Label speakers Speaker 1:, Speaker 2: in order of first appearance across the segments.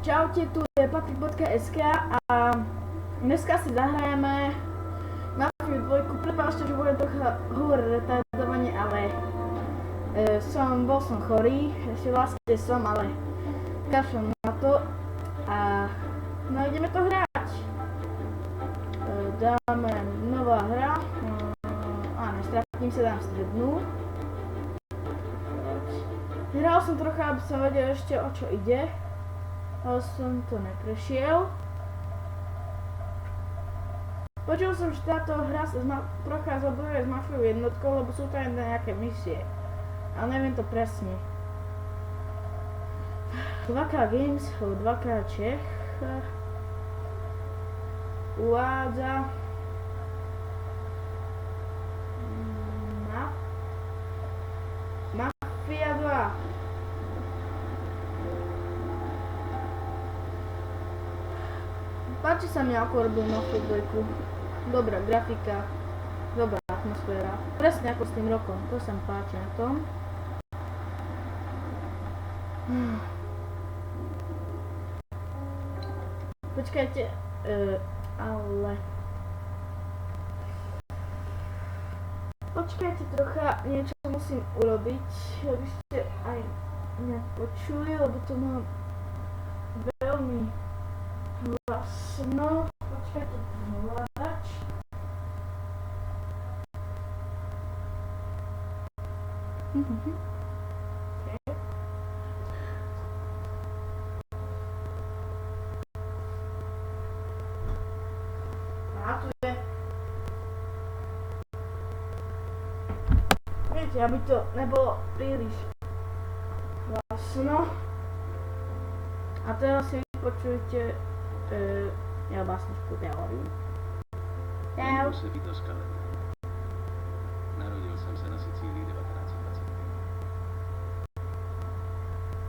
Speaker 1: Čaute, tu je Patrik.sk a dneska si zahrajeme Mafiu 2. Prepáčte, že budem trocha hovoriť retardovane, ale bol som chorý, ešte vlastne som, ale kašľam na to a no ideme to hrať. Dáme nová hra, áno, stratím sa, dám strednú. Hral som trocha, aby som vedel ešte o čo ide. Ale som to neprešiel. Počul som, že táto hra sa prochádza s Mafiou jednotkou, lebo sú tam nejaké misie. Ale neviem to presne. 2K Games, 2K Čech uvádza Mafia 2. Páči sa mi, ako robil Mafiu 2. Dobrá grafika, dobrá atmosféra. Presne ako s tým rokom, to sa mi páči na tom. Počkajte, ale... Počkajte trocha, niečo musím urobiť, aby ste aj mňa počuli, lebo to mám veľmi hlasno. Počkajte, hľadač. A tu je. Viete, aby to nebolo príliš hlasno. A teraz si vypočujte ja básničku teóriu.
Speaker 2: Jmenuji se Vito Scaletta. Narodil jsem se na Sicílii 1925.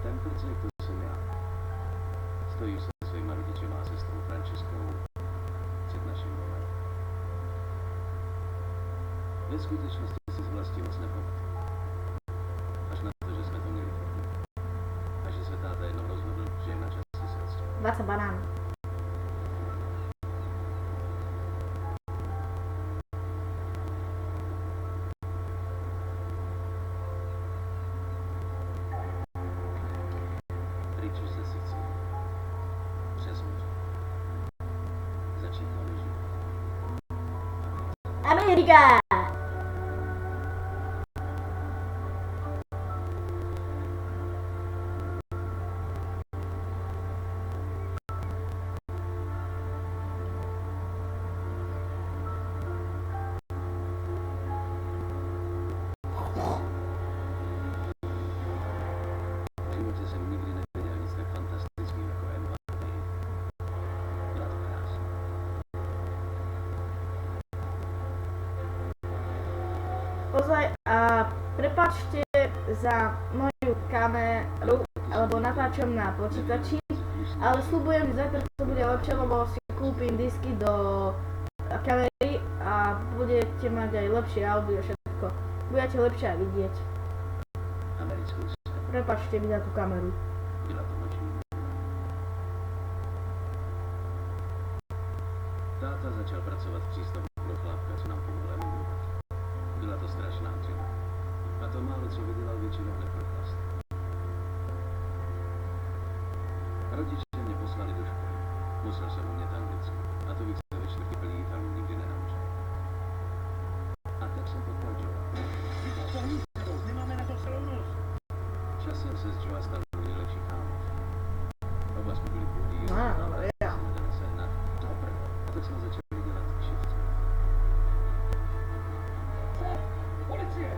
Speaker 2: Ten prcek to jsem já. Stojím se svýma rodičema a sestrou Frančiskou před naším domem. Ve skutečnosti si z vlasti moc nepamatuju. Až na to, že jsme to měli trochu. A že se táta jednou rozhodl, že je na čas si se odstěhovat.
Speaker 1: 20 banánů.
Speaker 2: Pryč ze Sicílie. Přes moře. Začít nový život.
Speaker 1: Amerika!
Speaker 2: V životě jsem nikdy neviděl nic tak fantastického jako NYPD. Byla to krásná.
Speaker 1: Ozaj, a prepáčte za moju kameru, alebo natáčam na počítači, ale sľubujem, že zajtra to bude lepšie, lebo si kúpim disky do kamery a budete mať aj lepšie audio, všetko. Budete lepšie aj vidieť.
Speaker 2: Americkou scénu.
Speaker 1: Prepáčte mi za tú kameru.
Speaker 2: Byla to noční. Táta začal pracovat v přístavu pro chlápka, co nám pomohla emigrovat. Byla to strašná dřina. A to málo, co vydělal, většinou nepropast. Rodiče mě poslali do školy. Musel jsem umět anglicky. A to víc ve čtvrtý plný Italů nikdy nenaučil. A tak jsem potkal Joea.
Speaker 3: Nemáme na to celou noc.
Speaker 2: Časem se z Joea stal můj nejlepší kámoš. Oba jsme byli chudí,
Speaker 1: ale ja.
Speaker 2: jsme nedali sehnat. A tak jsme začali dělat kšivce.
Speaker 3: Policie!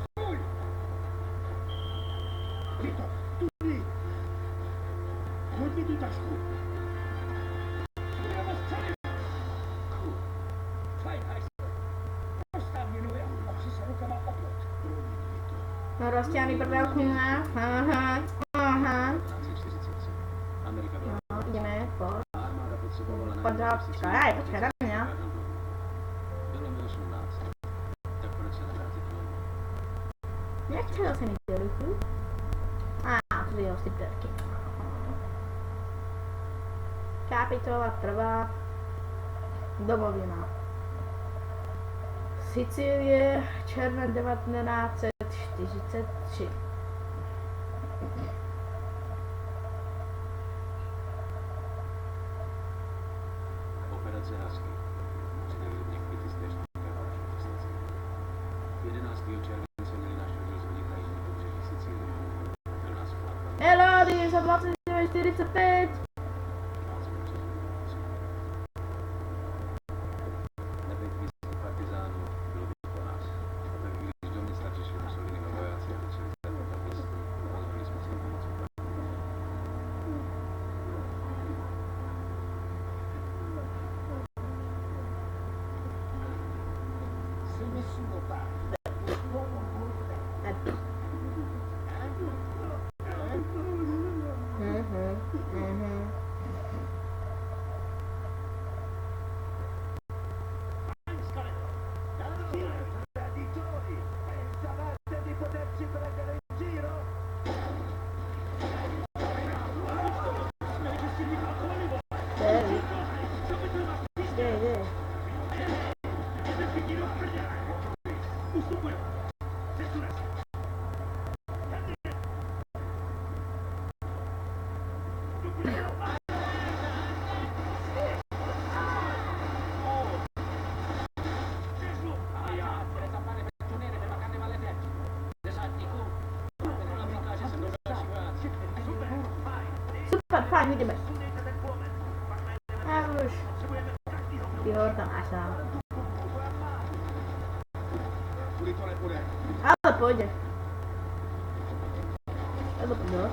Speaker 3: Stůj! Vito, tudy! Hoď mi tu tašku. Budeme střelit! Zeitgeist! Postav mě nohy a opři se rukama o plot.
Speaker 1: No rozťahni prdelku na. Aha.
Speaker 2: 1943. Amerika byla
Speaker 1: No, ideme po.
Speaker 2: armáda potřebovala
Speaker 1: Počkaj na mňa.
Speaker 2: Bylo mi 18. Tak proč se nevrátit domů?
Speaker 1: Jak to se mi do ruchu? A, tu je asi perky. Kapitola 1. Domovina. Sicílie, červen 1943.
Speaker 2: Operace Husky. 11. července měli náš rozhodit na jižní pobřeží Sicílie. Byl nás flákal.
Speaker 1: Elody za 29:45.
Speaker 2: Nebejt místních partizánů, bylo by po nás. A tak když do města přišli Mussoliniho vojáci a začali zatýkat místní, rozhodli jsme se jim pomoci.
Speaker 3: Se nessuno parla, l'uomo morta. Traditori, pensavate di poterci prendere in giro?
Speaker 1: Super, fajn, jdeme. A už. Jo, tam až tam.
Speaker 2: Kudy to nepůjde?
Speaker 1: Ale pojď. Nebo no.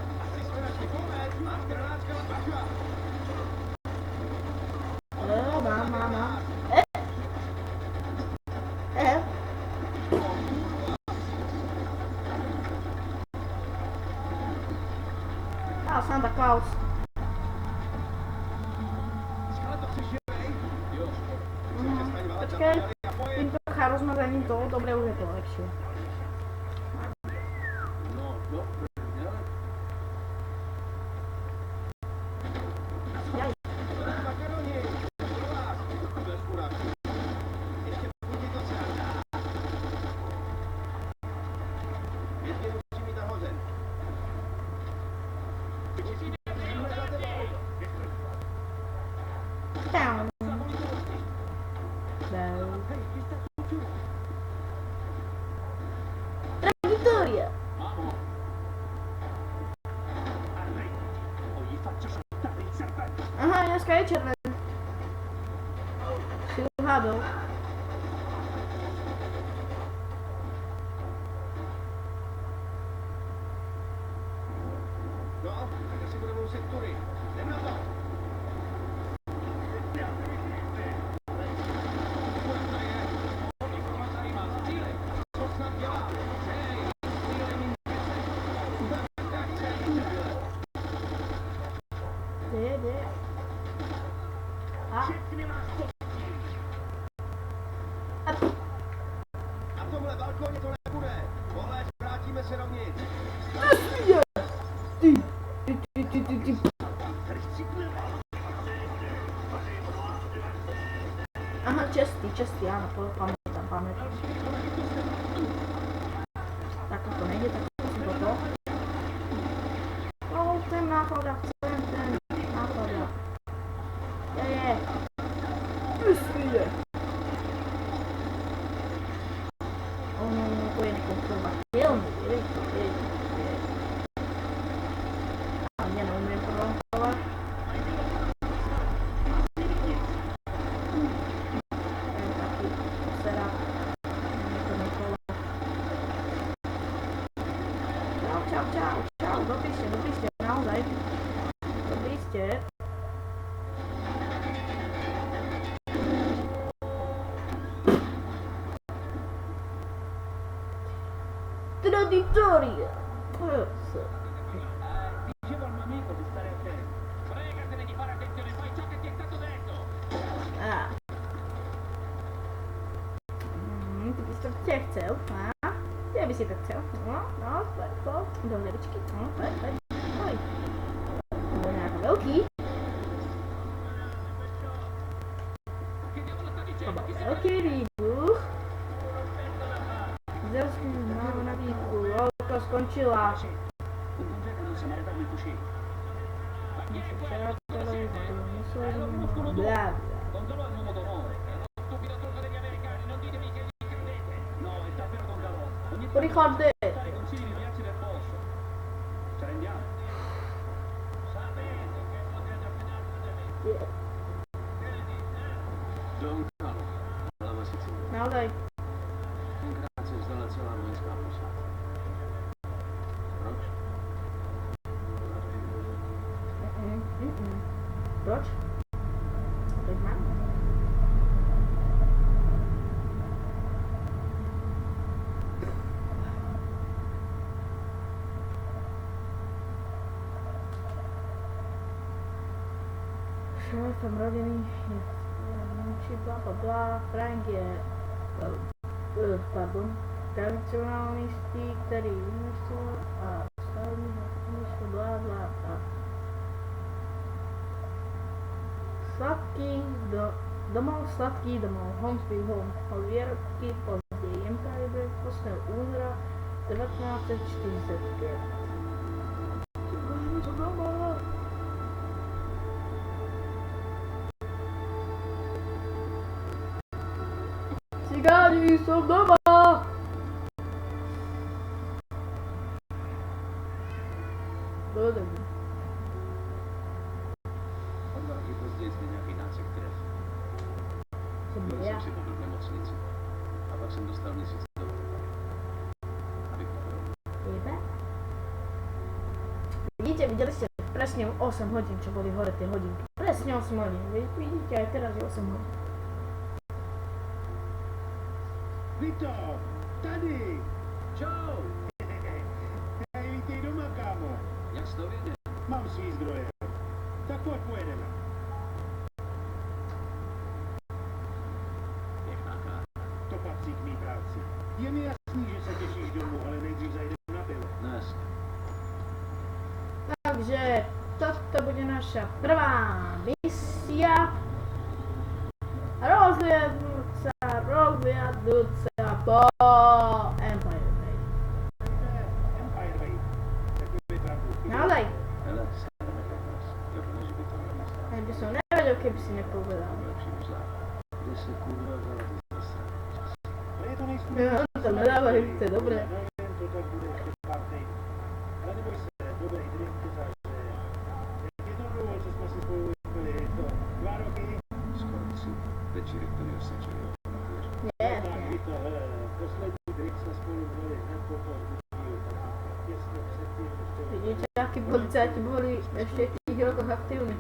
Speaker 1: Jo, mám. A Santa Claus. Počkej, tím trocha rozmazaním toho, dobre, už je to lepšie.
Speaker 2: No, dobře.
Speaker 1: Jaj. Down. No. Traiettoria. Aha, dneska je červen. Si uhádol.
Speaker 2: No, tak asi budeme muset tudy. Jdem na to.
Speaker 1: Jde. A.
Speaker 2: Na tomhle balkóně to nebude. Vole, vrátíme se dovnitř.
Speaker 1: Ty. Aha, čestý, áno, pamätám. Tak to nejde, tak si toto. No, ten náchodák, ten náchodák. Je. Usmíje. To je nekontrolovatelný, je. A mě neumím kontrolovat. Čau, dobrý ste, naozaj. Dobrý ste. Traditoria.
Speaker 3: Dicevo al mio amico di stare attento. Fregatene di fare attenzione, fai ciò che ti è stato detto.
Speaker 1: Ty bys to chcel, a? Ty by si to chcel, no, do levičky, no, poď. To bol nejaký veľký. skoro skončila.
Speaker 3: Un concerto non si arrêta mai couché.
Speaker 1: Včera televizi, musel, bla.
Speaker 3: Gonzalo è un uomo d'onore. È uno stupido trucco degli americani, non ditemi che gli credete. No, è davvero Gonzalo. Ogni tanto
Speaker 1: Ricordate.
Speaker 3: dai consigli di piazzi del posto. Ci rendiamo. Sa bene che potete appena
Speaker 2: Don Carlo, hlava Sicílie.
Speaker 1: Naozaj.
Speaker 2: Tenkrát se vzdala celá vojenská posádka. Proč?
Speaker 1: Proč? Teď mám? Šéfem rodiny je či bla bla bla, Frank je tradicionalistý, který vymyslel a stavný vymyslel bla bla bla. Sladký domov, Home Sweet Home, od výrobky později Empire Breakfast 8. února 1945. Cigáni jsou doma! Bylo dobrý.
Speaker 2: O 2 roky později jsme nějaký nácek krev. Byl jsem si pobyl v nemocnici. A pak jsem dostal měsíc dovolené. Abych pochopil.
Speaker 1: Vidíte, viděli jste presne 8 hodín, čo boli hore tie hodinky. Presne 8 hodín. Vidíte, aj teraz je 8 hodín.
Speaker 3: Vito, tady! Čau! Hej, vítej doma, kámo.
Speaker 2: Jak jsi to věděl?
Speaker 3: Mám svý zdroje. Tak pojď pojedeme.
Speaker 2: Pěkná kára.
Speaker 3: To patří k mý práci. Je mi jasný, že se těšíš domů, ale nejdřív zajdeme na pivo.
Speaker 2: No jasně.
Speaker 1: Takže toto bude naša prvá misia. Rozviadúca po Empire Bay.
Speaker 3: Empire Bay. Takový pravdu.
Speaker 1: Naozaj,
Speaker 2: Hele, sáme krás. Doufám, že by to nemyslel.
Speaker 1: aj by som nevedel, keby si nepovedal.
Speaker 2: Lepší vzlák. Kde se kurva vzala ty zasrané časy?
Speaker 3: Ale je to nejspíš.
Speaker 1: No, to nedáva, že to je dobré.
Speaker 3: Nevím, to tak bude ještě pár týdnů. Ale neboj se, dobrý drink tě zahřeje. Jak je to dlouho, co jsme si spolu vypili? To 2 roky?
Speaker 2: Skoro 3. Večíry, který osvědčili o pamatýře.
Speaker 1: Je,
Speaker 3: Tak
Speaker 1: je.
Speaker 3: by to, hele, poslední drink jsme spolu byli hned po tom zbytí, tak těsně předtím ještě.
Speaker 1: Vidíte, akí policajti boli ešte v tých rokoch aktívni.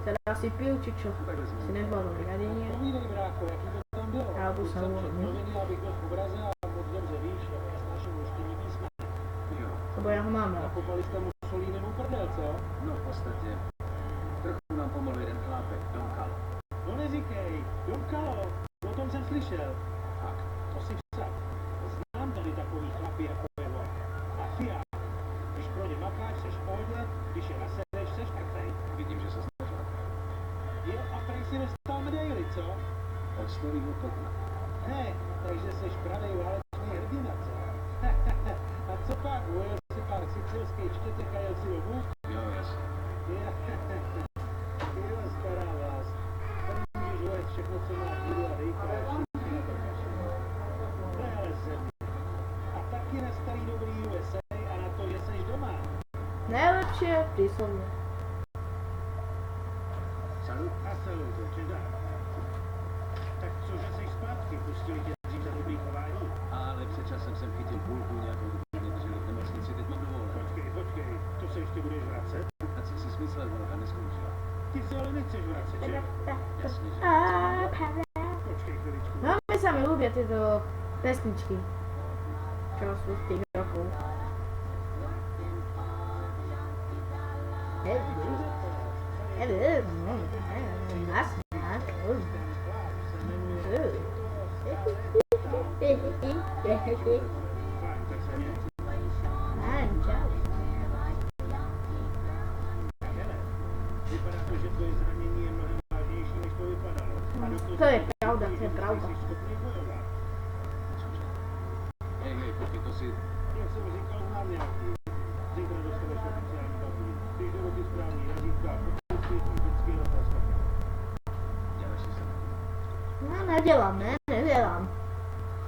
Speaker 1: Teraz si pil, či čo?
Speaker 2: Takhle jsme
Speaker 1: Si nebol riadenie.
Speaker 3: Povídej, brácho, jaký to tam bylo?
Speaker 1: Alebo sa uvoľní.
Speaker 3: Mluvení, abych byl v obraze a moc dobře víš, jak já snáším muštění písma.
Speaker 2: Jo.
Speaker 1: Lebo ja ho mám rád.
Speaker 3: Nakopali jste mu Solínemu prdel, co?
Speaker 2: No v podstatě. Trochu nám pomohl jeden chlápek, Don Carlo.
Speaker 3: No neříkej, Don Carlo, o tom jsem slyšel.
Speaker 2: Fakt.
Speaker 3: To si vsad. Znám tady takový chlapy jako jeho. A fiat. Když pro ně makáš, seš v pohodě, když je nasedeš, seš mrtvej.
Speaker 2: Vidím, že se snažil.
Speaker 3: Jo, a prej si dostal medaili, co?
Speaker 2: Od stolího pokna.
Speaker 3: Ne, takže seš pravej válečný hrdina, co? A co pak, ujel si pár sicilských čtětek a jel si domů?
Speaker 2: Jo, jasně.
Speaker 3: Jo, stará vás. Tady můžeš ujet všechno, co má díru a dejka a všichni na to kašli. To je ale země. A taky na starý dobrý USA a na to, že seš doma.
Speaker 1: Najlepšie príslovne.
Speaker 2: Salut.
Speaker 3: A salut, čeda. Tak cože seš zpátky, pustili tě dřív za dobrý chování?
Speaker 2: Ale před časem jsem chytil půlku nějakou dobu mě drželi v nemocnici, teď mám dovolené.
Speaker 3: Počkej, to se ještě budeš vracet?
Speaker 2: A co si smyslel, válka neskončila?
Speaker 3: Ty se ale nechceš vracet, že?
Speaker 2: Jasně, že.
Speaker 3: Počkej chviličku.
Speaker 1: No, mi sa mi ľúbia tieto pesničky, čo sú z tých rokov.
Speaker 3: Fajn, tak se měj. Hele, vypadá to, že tvoje zranění je mnohem vážnější, než to vypadalo. A dokonce
Speaker 1: To je pravda, to je pravda.
Speaker 3: jsi schopný bojovat.
Speaker 2: Hej, počkej, to si
Speaker 3: Jak jsem říkal, znám nějaký. Zítra dostaneš oficiální papír. Když jdou ty správný razítka, potom si vždycky otázka.
Speaker 2: Děláš si se.
Speaker 1: No nedělám, nedělám.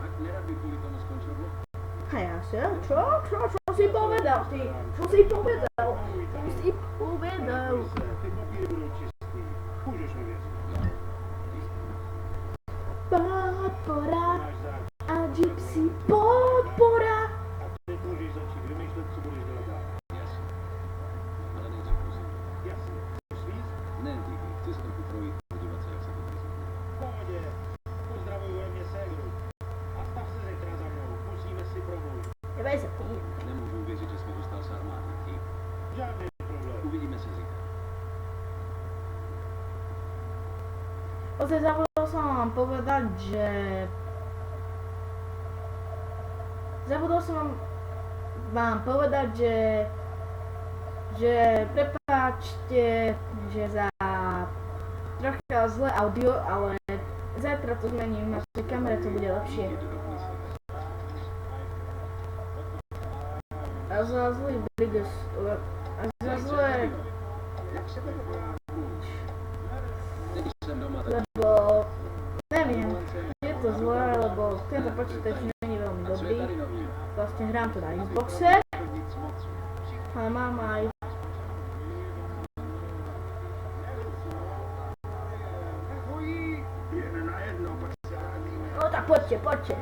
Speaker 2: Fakt nerad by kvůli tomu skončil blok?
Speaker 1: A já se, čo si povedal ty? Čo si povedal? Čo si povedal?
Speaker 3: Ty papíry budou čistý. Můžeš mi věřit.
Speaker 1: Podpora
Speaker 3: Máš záč.
Speaker 1: a Gypsy podpora.
Speaker 3: A teď můžeš začít vymýšlet, co budeš dělat dál.
Speaker 2: Jasně. Ale nejdřív musím.
Speaker 3: Jasně. Svíz?
Speaker 2: Ne, díky. Chci se trochu projít, podívat se, jak se to tady změní.
Speaker 3: V pohodě. Pozdravuju ode mě ségru. A stav se zítra za mnou. Musíme si promluvit.
Speaker 1: Nebej se ty.
Speaker 2: Nemůžu uvěřit, že jsi mi dostal z armády. Dík.
Speaker 3: Žádný problém.
Speaker 2: Uvidíme se zítra.
Speaker 1: Ozaj zabudol som vám povedať, že... Zabudol som vám povedať, že prepáčte, že za trocha zlé audio, ale zajtra to zmením, na tej kamere to bude lepšie.
Speaker 2: Je to dobrý svět.
Speaker 1: A za zlý biggest... A za zlé...
Speaker 2: Jak se to dobrá? Teď jsem doma, tak
Speaker 1: Lebo... Neviem, je to zlé, lebo tento počítač není veľmi
Speaker 2: a co je
Speaker 1: dobrý.
Speaker 2: tady nový?
Speaker 1: Vlastne hrám to na Xboxe,
Speaker 2: Nic moc.
Speaker 1: ale mám aj...
Speaker 2: Jen na jedno, pak se hádíme.
Speaker 1: No tak poďte.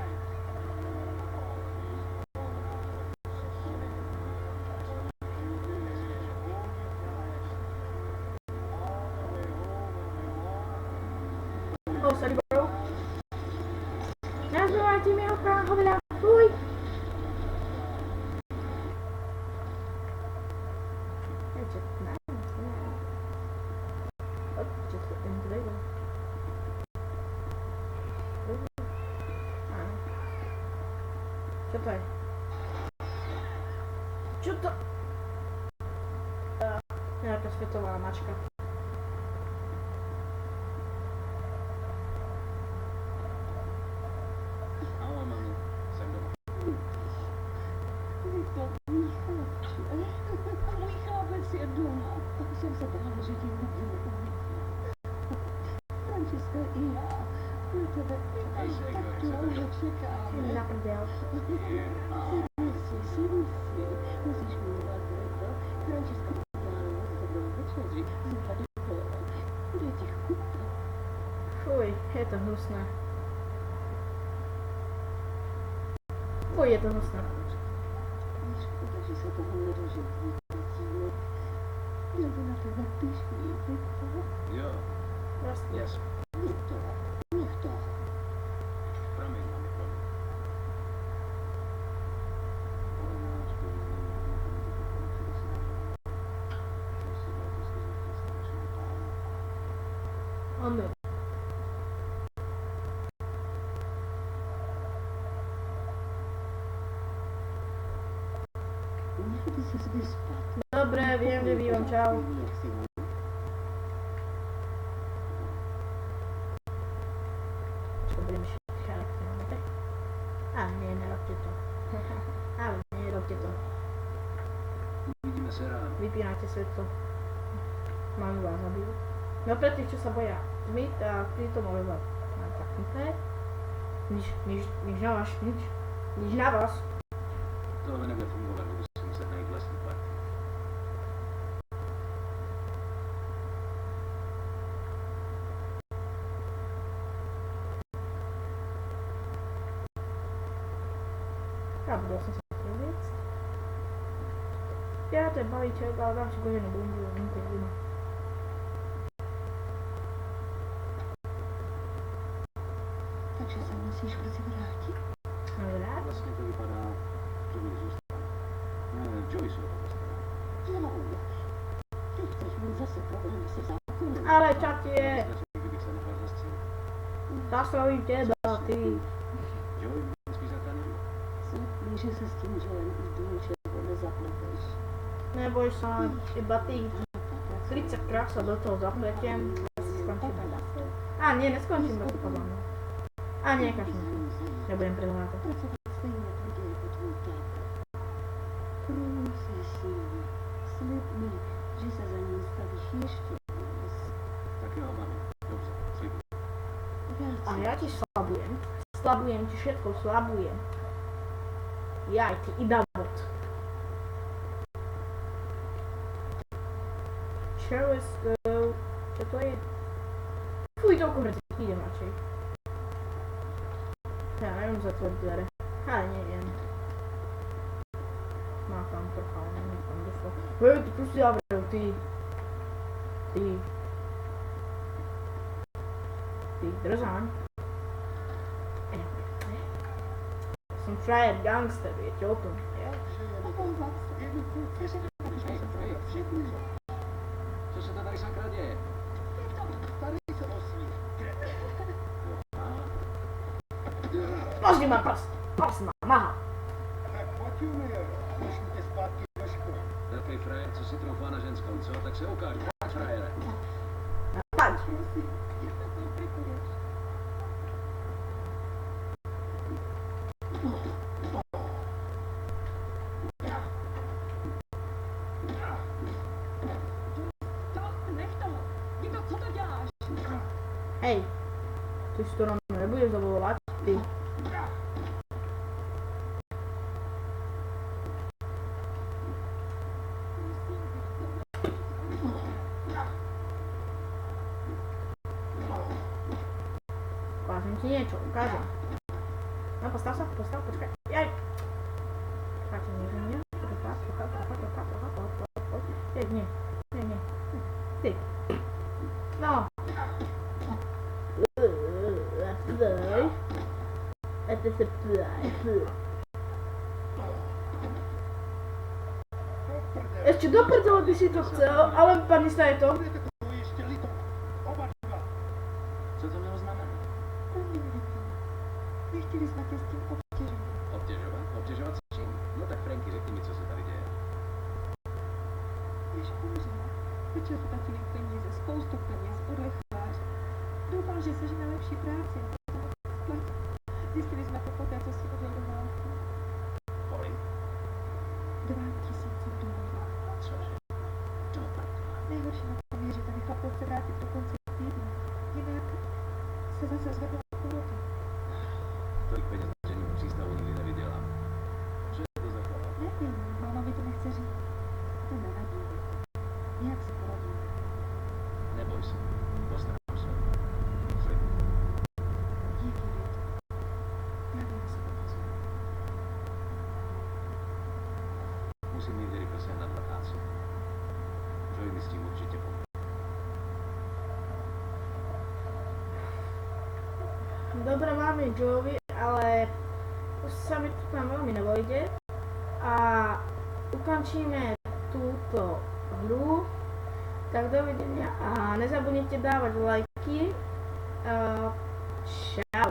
Speaker 1: Oh, sorry bro. Nazývajte mi okrát hoveľa. Fuj. Čo to je? Čo to? Nejaká svetová mačka.
Speaker 2: Ahoj, mami. Jsem doma.
Speaker 4: Můj chlapec je doma. Tak jsem se bála, že ti nebudu uvidět. Francesca i já. Na tebe
Speaker 2: Hej,
Speaker 4: až
Speaker 2: Sego,
Speaker 4: tak
Speaker 2: jak se to
Speaker 4: dlouho
Speaker 2: dělá?
Speaker 4: čekáme.
Speaker 1: Na prdel.
Speaker 4: Musíš. Musíš milovat to. Francesca udělala s tebou večeři. Zítra dopoledne. Bude ti chutnat.
Speaker 1: Fuj, je to hnusné. Fuj, je to hnusné.
Speaker 4: Škoda, že se toho nedožil tvůj cíl. Byl by na tebe pyšný, Viktor.
Speaker 2: Jo,
Speaker 1: Vlastne.
Speaker 2: jasně.
Speaker 4: Nech to.
Speaker 2: Promiň, mami, promiň.
Speaker 1: Amen.
Speaker 4: Měl by se vyspat.
Speaker 1: Dobre, viem, kde bývam, čau.
Speaker 4: Jak si mám?
Speaker 1: Čo budem charakter. Nie, nerobte to. Ale nerobte to.
Speaker 2: Uvidíme se ráno.
Speaker 1: Vypínajte svetlo. Mám vás zabijú. No pre tých, čo sa boja tmy, tak títo môžu vás zapnuté. Nič na vás, nič na vás.
Speaker 2: Tohle nebude fungovat, budu si muset najít vlastní party.
Speaker 1: Zabudol som sa preliecť. Ja to je balíček, ale dám si koženú bombu, nikto doma.
Speaker 4: Takže se musíš brzy vrátit?
Speaker 1: No rád?
Speaker 2: Vlastně to vypadá, že mi zůstane. Joey se o to postará.
Speaker 4: Jo. Ty chceš mít zase problémy se zákonem.
Speaker 1: Ale čatie,
Speaker 2: Stačí, kdybych se nechal zastřelit.
Speaker 1: zastavím teba, ty.
Speaker 2: Joey mě spíš zachránil.
Speaker 4: Míři se s tím, že do ničeho nezapleteš.
Speaker 1: Neboj sa, iba tých 30 krát sa do toho zapletiem. Skončím. Nie, neskončím to podľa mňa. Nie, každý. Nebudem prehľadať.
Speaker 4: Pracovat stejně tvrdě jako tvůj táta.
Speaker 1: A ja ti slabujem. Slabujem ti všetko, slabujem. Jaj, ty idabot. Let's go. Čo to je? Fuj, do kurze, idem radšej. Ja neviem zatvoriť dvere. Ale neviem. Má tam trocha, ale neviem, tam došlo. Hej, ty tu si zavrel, ty. Ty. Ty, drzaň. Som frajer, gangster, viete o tom.
Speaker 4: Omlouvám se. Dceře všechno.
Speaker 2: Co se to tady sakra děje?
Speaker 3: Tady se osví.
Speaker 1: Možný má prst. Prst má, maha.
Speaker 3: Tak pojď, Junior, pošlu tě zpátky do školy.
Speaker 2: Velký frajer, co si troufá na ženskou, co? Tak se ukáž, pojď frajere.
Speaker 1: Paď.
Speaker 4: Prosím, nepřekuješ. Nech to! Vito, co to děláš?
Speaker 1: Hej. Ty si to na mňa nebudeš zavolávať, ty. Ukážem ti niečo, ukážem. No postav sa, počkaj. Jaj. Počkajte, nie. Jaj, nie. Ty. No. Play. Это се play. Ešte do prdele by si to chcel, ale pani sa je to.
Speaker 3: Budete toho ještě litom. Oba dva.
Speaker 2: Co to mělo znamenat?
Speaker 4: Promiň, Vito. Nechtěli jsme tě s tím obtěžovat.
Speaker 2: Obtěžovat? Obtěžovat s čím? No tak Franky, řekni mi, co se tady děje.
Speaker 4: Než umřel, začal tatínek peníze, spoustu peněz, odlechář. Doufal, že sežene lepší práci. Plat. Zjistili jsme to poté, co si odjel do války.
Speaker 2: Kolik?
Speaker 4: 2000 dolarů.
Speaker 2: Cože? Do prdele.
Speaker 4: Nejhorší na tom je, že ten chlapec se vrátit do konce týdne. Jinak se zase zvedla koloty.
Speaker 2: Tolik peněz na žením přístavu nikdy nevydělám. Co je to za chlapa?
Speaker 4: Nevím, máma mi to nechce říct. To nevadí, Vito. Nějak se poradíme.
Speaker 2: Neboj se, postarám se. Flip.
Speaker 4: Díky, Vito. Já vím, že se to pozor.
Speaker 2: Musím jít rychle sehnat letáci. Joey mi s tím určitě pomůže.
Speaker 1: Dobre, máme Joey, ale už sa mi to tam veľmi nevojde. A ukončíme túto hru. Tak dovidenia a nezabudnite dávať lajky. Čau.